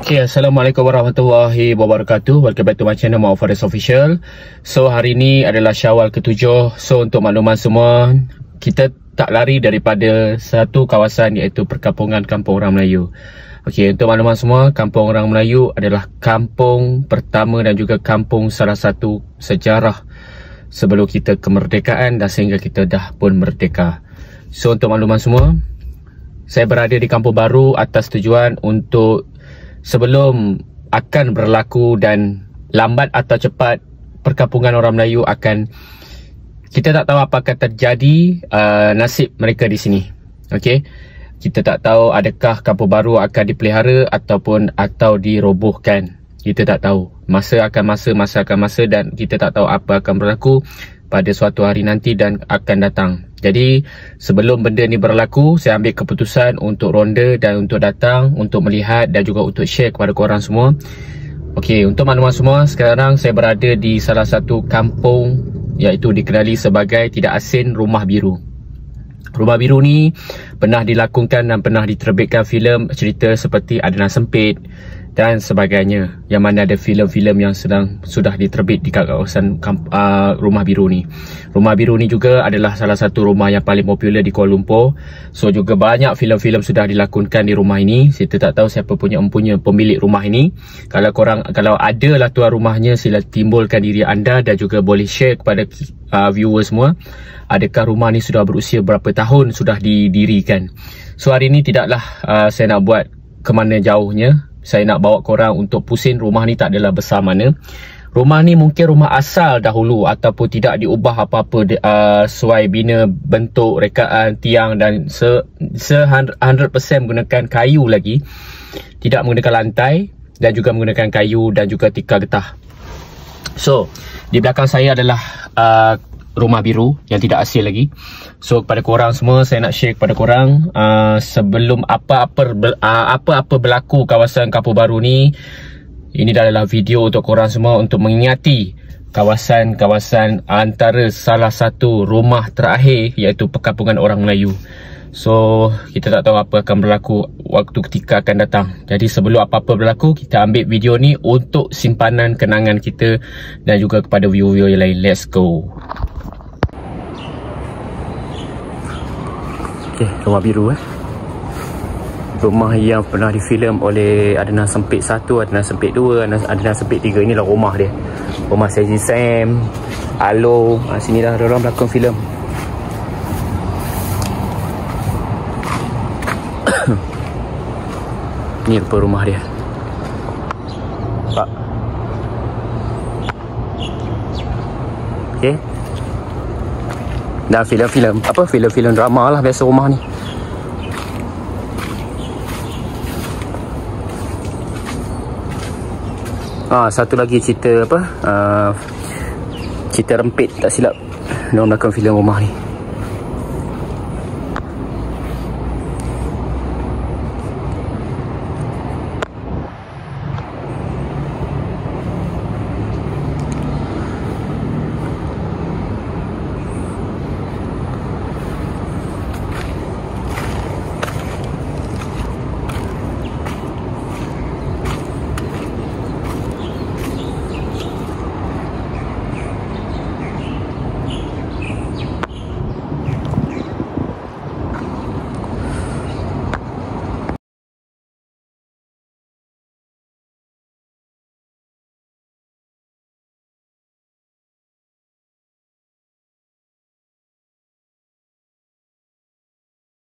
Okay, Assalamualaikum warahmatullahi wabarakatuh. Welcome back to my channel, Muhammad Faris Official. So, hari ini adalah Syawal ke-7. So, untuk makluman semua, kita tak lari daripada satu kawasan iaitu perkampungan Kampung Orang Melayu. Okay, untuk makluman semua, Kampung Orang Melayu adalah kampung pertama dan juga kampung salah satu sejarah sebelum kita kemerdekaan dan sehingga kita dah pun merdeka. So, untuk makluman semua, saya berada di kampung baru atas tujuan untuk sebelum akan berlaku dan lambat atau cepat perkampungan orang Melayu akan, kita tak tahu apa akan terjadi nasib mereka di sini. Okey, kita tak tahu adakah kampung baru akan dipelihara atau dirobohkan. Kita tak tahu. Masa akan masa dan kita tak tahu apa akan berlaku pada suatu hari nanti dan akan datang. Jadi sebelum benda ni berlaku, saya ambil keputusan untuk ronda dan untuk datang, untuk melihat dan juga untuk share kepada korang semua. Okey, untuk makluman semua, sekarang saya berada di salah satu kampung iaitu dikenali sebagai tidak asing Rumah Biru. Rumah Biru ni pernah dilakonkan dan pernah diterbitkan filem cerita seperti Adnan Sempit dan sebagainya, yang mana ada filem-filem yang sudah diterbit di kawasan Rumah Biru ni. Rumah Biru ni juga adalah salah satu rumah yang paling popular di Kuala Lumpur. So juga banyak filem-filem sudah dilakonkan di rumah ini. Saya tak tahu siapa punya pemilik rumah ini. Kalau adalah tuan rumahnya, sila timbulkan diri anda dan juga boleh share kepada viewers semua. Adakah rumah ni sudah berusia berapa tahun sudah didirikan? So hari ni tidaklah saya nak buat ke mana jauhnya. Saya nak bawa korang untuk pusing rumah ni tak adalah besar mana. Rumah ni mungkin rumah asal dahulu ataupun tidak diubah apa-apa sesuai bina bentuk, rekaan, tiang dan 100% menggunakan kayu lagi. Tidak menggunakan lantai dan juga menggunakan kayu dan juga tikar getah. So, di belakang saya adalah Rumah Biru yang tidak asing lagi. So kepada korang semua, saya nak share kepada korang sebelum apa-apa berlaku kawasan Kampung Baru ni. Ini adalah video untuk korang semua untuk mengingati kawasan-kawasan antara salah satu rumah terakhir iaitu perkampungan orang Melayu. So kita tak tahu apa akan berlaku waktu ketika akan datang. Jadi sebelum apa-apa berlaku, kita ambil video ni untuk simpanan kenangan kita dan juga kepada viewer-viewer yang lain. Let's go. Okay, Rumah Biru rumah yang pernah difilm oleh Adnan Sempit 1, Adnan Sempit 2, Adnan Sempit 3. Inilah rumah dia. Rumah Saji Sam, Alo. Sinilah orang berlakon filem. Ni rupa rumah dia. Pak. Okay. Dan filem-filem drama lah biasa rumah ni. Satu lagi cerita cerita Rempit tak silap. Dia melakon filem rumah ni.